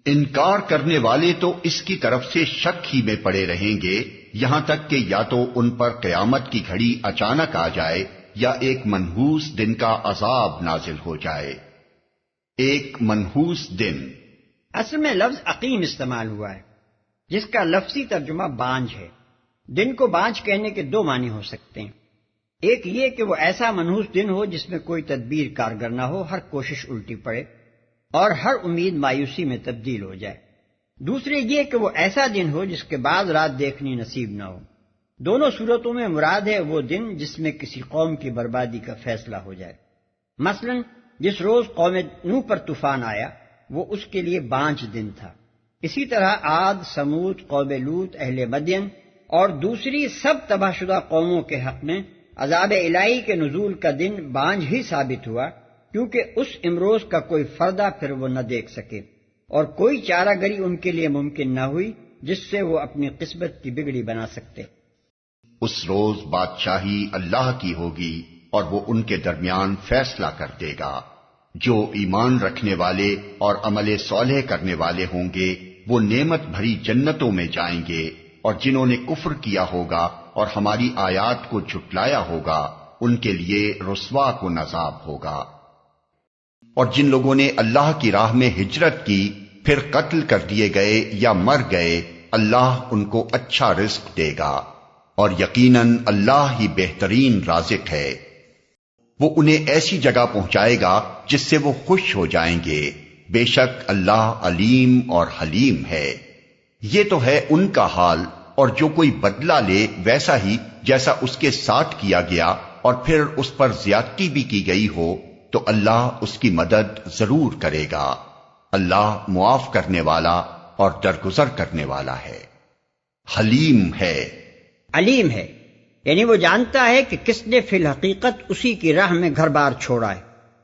انکار کرنے والے تو اس کی طرف سے شک ہی میں پڑے رہیں گے یہاں تک کہ یا تو ان پر قیامت کی گھڑی اچانک آ جائے یا ایک منحوس دن کا عذاب نازل ہو جائے۔ ایک منحوس دن اصل میں لفظ عقیم استعمال ہوا ہے، جس کا لفظی ترجمہ بانجھ ہے۔ دن کو بانجھ کہنے کے دو معنی ہو سکتے ہیں، ایک یہ کہ وہ ایسا منحوس دن ہو جس میں کوئی تدبیر کارگر نہ ہو، ہر کوشش الٹی پڑے اور ہر امید مایوسی میں تبدیل ہو جائے۔ دوسرے یہ کہ وہ ایسا دن ہو جس کے بعد رات دیکھنی نصیب نہ ہو۔ دونوں صورتوں میں مراد ہے وہ دن جس میں کسی قوم کی بربادی کا فیصلہ ہو جائے۔ مثلا جس روز قوم نوح پر طوفان آیا وہ اس کے لیے بانجھ دن تھا۔ اسی طرح عاد، سمود، قوم لوط، اہل مدین اور دوسری سب تباہ شدہ قوموں کے حق میں عذاب الہی کے نزول کا دن بانجھ ہی ثابت ہوا، کیونکہ اس امروز کا کوئی فردہ پھر وہ نہ دیکھ سکے اور کوئی چارہ گری ان کے لیے ممکن نہ ہوئی جس سے وہ اپنی قسمت کی بگڑی بنا سکتے۔ اس روز بادشاہی اللہ کی ہوگی اور وہ ان کے درمیان فیصلہ کر دے گا۔ جو ایمان رکھنے والے اور عمل صالح کرنے والے ہوں گے وہ نعمت بھری جنتوں میں جائیں گے، اور جنہوں نے کفر کیا ہوگا اور ہماری آیات کو جھٹلایا ہوگا ان کے لیے رسوا کن عذاب ہوگا۔ اور جن لوگوں نے اللہ کی راہ میں ہجرت کی پھر قتل کر دیے گئے یا مر گئے، اللہ ان کو اچھا رزق دے گا، اور یقیناً اللہ ہی بہترین رازق ہے۔ وہ انہیں ایسی جگہ پہنچائے گا جس سے وہ خوش ہو جائیں گے، بے شک اللہ علیم اور حلیم ہے۔ یہ تو ہے ان کا حال، اور جو کوئی بدلہ لے ویسا ہی جیسا اس کے ساتھ کیا گیا اور پھر اس پر زیادتی بھی کی گئی ہو تو اللہ اس کی مدد ضرور کرے گا۔ اللہ معاف کرنے والا اور درگزر کرنے والا ہے، حلیم ہے۔ علیم ہے یعنی وہ جانتا ہے کہ کس نے فی الحقیقت اسی کی راہ میں گھر بار چھوڑا ہے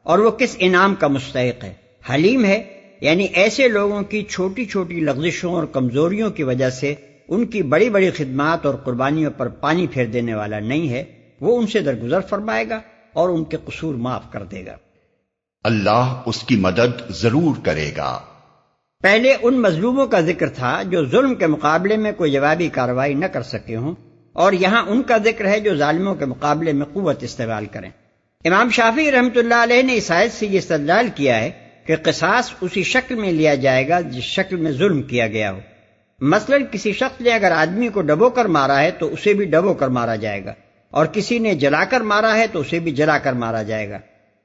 اور وہ کس انعام کا مستحق ہے۔ حلیم ہے یعنی ایسے لوگوں کی چھوٹی چھوٹی لغزشوں اور کمزوریوں کی وجہ سے ان کی بڑی بڑی خدمات اور قربانیوں پر پانی پھیر دینے والا نہیں ہے، وہ ان سے درگزر فرمائے گا اور ان کے قصور معاف کر دے گا۔ اللہ اس کی مدد ضرور کرے گا۔ پہلے ان مظلوموں کا ذکر تھا جو ظلم کے مقابلے میں کوئی جوابی کارروائی نہ کر سکے ہوں، اور یہاں ان کا ذکر ہے جو ظالموں کے مقابلے میں قوت استعمال کریں۔ امام شافعی رحمۃ اللہ علیہ نے اس آیت سے یہ استدلال کیا ہے کہ قصاص اسی شکل میں لیا جائے گا جس شکل میں ظلم کیا گیا ہو۔ مثلا کسی شخص نے اگر آدمی کو ڈبو کر مارا ہے تو اسے بھی ڈبو کر مارا جائے گا، اور کسی نے جلا کر مارا ہے تو اسے بھی جلا کر مارا جائے گا۔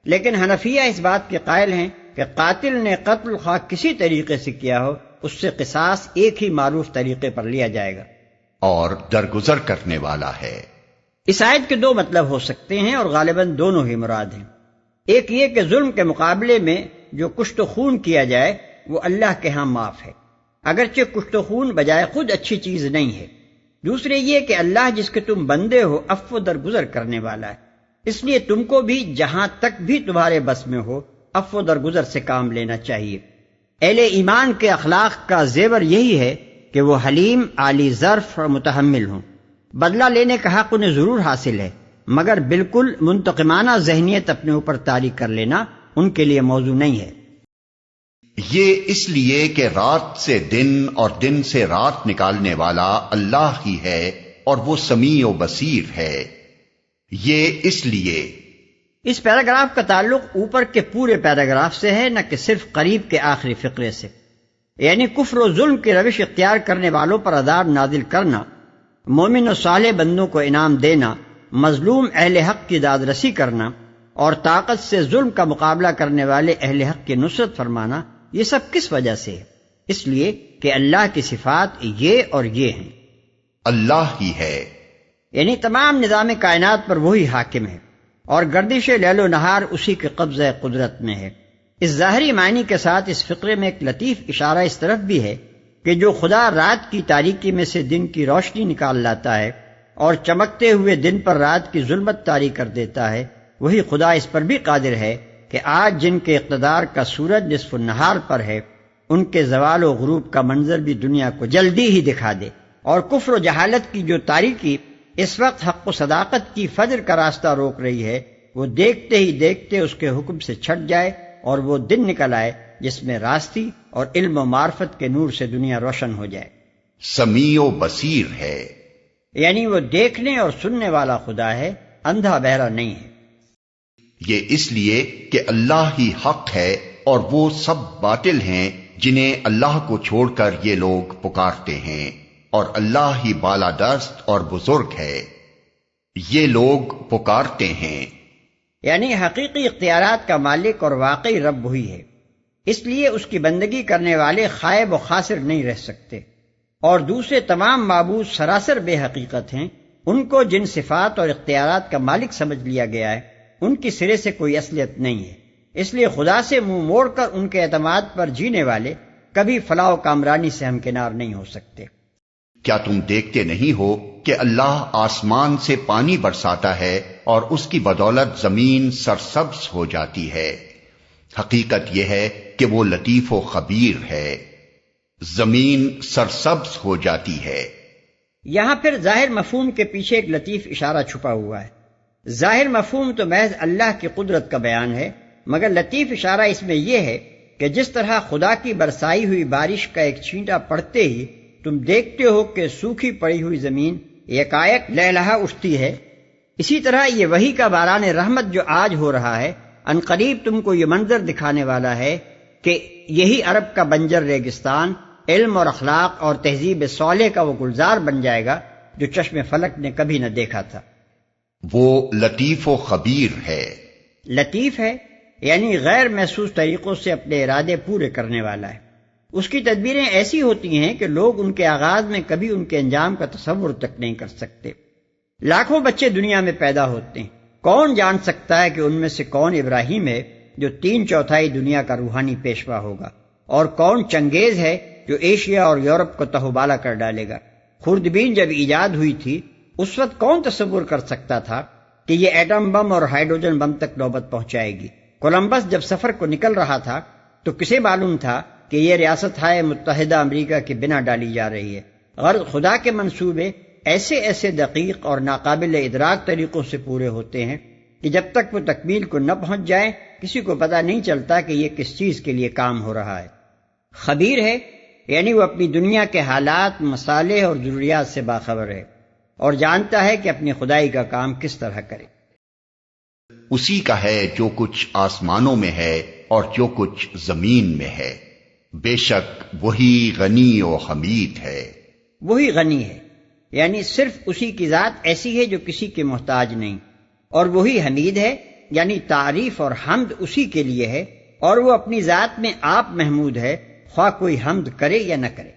لیکن حنفیہ اس بات کے قائل ہیں کہ قاتل نے قتل خواہ کسی طریقے سے کیا ہو اس سے قصاص ایک ہی معروف طریقے پر لیا جائے گا، اور درگزر کرنے والا ہے۔ اس آیت کے دو مطلب ہو سکتے ہیں اور غالباً دونوں ہی مراد ہیں۔ ایک یہ کہ ظلم کے مقابلے میں جو کشت و خون کیا جائے وہ اللہ کے ہاں معاف ہے، اگرچہ کشت و خون بجائے خود اچھی چیز نہیں ہے۔ دوسرے یہ کہ اللہ جس کے تم بندے ہو عفو درگزر کرنے والا ہے، اس لیے تم کو بھی جہاں تک بھی تمہارے بس میں ہو عفو درگزر سے کام لینا چاہیے۔ اہل ایمان کے اخلاق کا زیور یہی ہے کہ وہ حلیم، عالی ظرف اور متحمل ہوں۔ بدلہ لینے کا حق انہیں ضرور حاصل ہے، مگر بالکل منتقمانہ ذہنیت اپنے اوپر طاری کر لینا ان کے لیے موضوع نہیں ہے۔ یہ اس لیے کہ رات سے دن اور دن سے رات نکالنے والا اللہ ہی ہے اور وہ سمیع و بصیر ہے۔ یہ اس لیے اس پیراگراف کا تعلق اوپر کے پورے پیراگراف سے ہے، نہ کہ صرف قریب کے آخری فقرے سے۔ یعنی کفر و ظلم کی روش اختیار کرنے والوں پر عذاب نازل کرنا، مومن و صالح بندوں کو انعام دینا، مظلوم اہل حق کی داد رسی کرنا اور طاقت سے ظلم کا مقابلہ کرنے والے اہل حق کی نصرت فرمانا، یہ سب کس وجہ سے ہے؟ اس لیے کہ اللہ کی صفات یہ اور یہ ہیں۔ اللہ ہی ہے یعنی تمام نظام کائنات پر وہی حاکم ہے اور گردش لیل و نہار اسی کے قبضہ قدرت میں ہے۔ اس ظاہری معنی کے ساتھ اس فقرے میں ایک لطیف اشارہ اس طرف بھی ہے کہ جو خدا رات کی تاریکی میں سے دن کی روشنی نکال لاتا ہے اور چمکتے ہوئے دن پر رات کی ظلمت طاری کر دیتا ہے، وہی خدا اس پر بھی قادر ہے کہ آج جن کے اقتدار کا سورج نصف النہار پر ہے ان کے زوال و غروب کا منظر بھی دنیا کو جلدی ہی دکھا دے، اور کفر و جہالت کی جو تاریکی اس وقت حق و صداقت کی فجر کا راستہ روک رہی ہے، وہ دیکھتے ہی دیکھتے اس کے حکم سے چھٹ جائے اور وہ دن نکل آئے جس میں راستی اور علم و معرفت کے نور سے دنیا روشن ہو جائے۔ سمیع و بصیر ہے، یعنی وہ دیکھنے اور سننے والا خدا ہے، اندھا بہرا نہیں ہے۔ یہ اس لیے کہ اللہ ہی حق ہے اور وہ سب باطل ہیں جنہیں اللہ کو چھوڑ کر یہ لوگ پکارتے ہیں، اور اللہ ہی بالادست اور بزرگ ہے، یہ لوگ پکارتے ہیں۔ یعنی حقیقی اختیارات کا مالک اور واقعی رب وہی ہے، اس لیے اس کی بندگی کرنے والے خائب و خاسر نہیں رہ سکتے، اور دوسرے تمام معبود سراسر بے حقیقت ہیں۔ ان کو جن صفات اور اختیارات کا مالک سمجھ لیا گیا ہے ان کی سرے سے کوئی اصلیت نہیں ہے، اس لیے خدا سے منہ موڑ کر ان کے اعتماد پر جینے والے کبھی فلاح و کامرانی سے ہمکنار نہیں ہو سکتے۔ کیا تم دیکھتے نہیں ہو کہ اللہ آسمان سے پانی برساتا ہے اور اس کی بدولت زمین سرسبز ہو جاتی ہے؟ حقیقت یہ ہے کہ وہ لطیف و خبیر ہے، زمین سرسبز ہو جاتی ہے۔ یہاں پھر ظاہر مفہوم کے پیچھے ایک لطیف اشارہ چھپا ہوا ہے۔ ظاہر مفہوم تو محض اللہ کی قدرت کا بیان ہے، مگر لطیف اشارہ اس میں یہ ہے کہ جس طرح خدا کی برسائی ہوئی بارش کا ایک چھینٹا پڑتے ہی تم دیکھتے ہو کہ سوکھی پڑی ہوئی زمین یکایک لہلہا اٹھتی ہے، اسی طرح یہ وحی کا باران رحمت جو آج ہو رہا ہے عنقریب تم کو یہ منظر دکھانے والا ہے کہ یہی عرب کا بنجر ریگستان علم اور اخلاق اور تہذیب صالح کا وہ گلزار بن جائے گا جو چشم فلک نے کبھی نہ دیکھا تھا۔ وہ لطیف و خبیر ہے۔ لطیف ہے یعنی غیر محسوس طریقوں سے اپنے ارادے پورے کرنے والا ہے۔ اس کی تدبیریں ایسی ہوتی ہیں کہ لوگ ان کے آغاز میں کبھی ان کے انجام کا تصور تک نہیں کر سکتے۔ لاکھوں بچے دنیا میں پیدا ہوتے ہیں، کون جان سکتا ہے کہ ان میں سے کون ابراہیم ہے جو 3/4 دنیا کا روحانی پیشوا ہوگا، اور کون چنگیز ہے جو ایشیا اور یورپ کو تہوبالا کر ڈالے گا۔ خوردبین جب ایجاد ہوئی تھی اس وقت کون تصور کر سکتا تھا کہ یہ ایٹم بم اور ہائیڈروجن بم تک نوبت پہنچائے گی؟ کولمبس جب سفر کو نکل رہا تھا تو کسے معلوم تھا کہ یہ ریاست ہائے متحدہ امریکہ کے بنا ڈالی جا رہی ہے؟ غرض خدا کے منصوبے ایسے ایسے دقیق اور ناقابل ادراک طریقوں سے پورے ہوتے ہیں کہ جب تک وہ تکمیل کو نہ پہنچ جائے کسی کو پتہ نہیں چلتا کہ یہ کس چیز کے لیے کام ہو رہا ہے۔ خبیر ہے یعنی وہ اپنی دنیا کے حالات، مصالح اور ضروریات سے باخبر ہے اور جانتا ہے کہ اپنی خدائی کا کام کس طرح کرے۔ اسی کا ہے جو کچھ آسمانوں میں ہے اور جو کچھ زمین میں ہے، بے شک وہی غنی و حمید ہے۔ وہی غنی ہے یعنی صرف اسی کی ذات ایسی ہے جو کسی کے محتاج نہیں، اور وہی حمید ہے یعنی تعریف اور حمد اسی کے لیے ہے، اور وہ اپنی ذات میں آپ محمود ہے، خواہ کوئی حمد کرے یا نہ کرے۔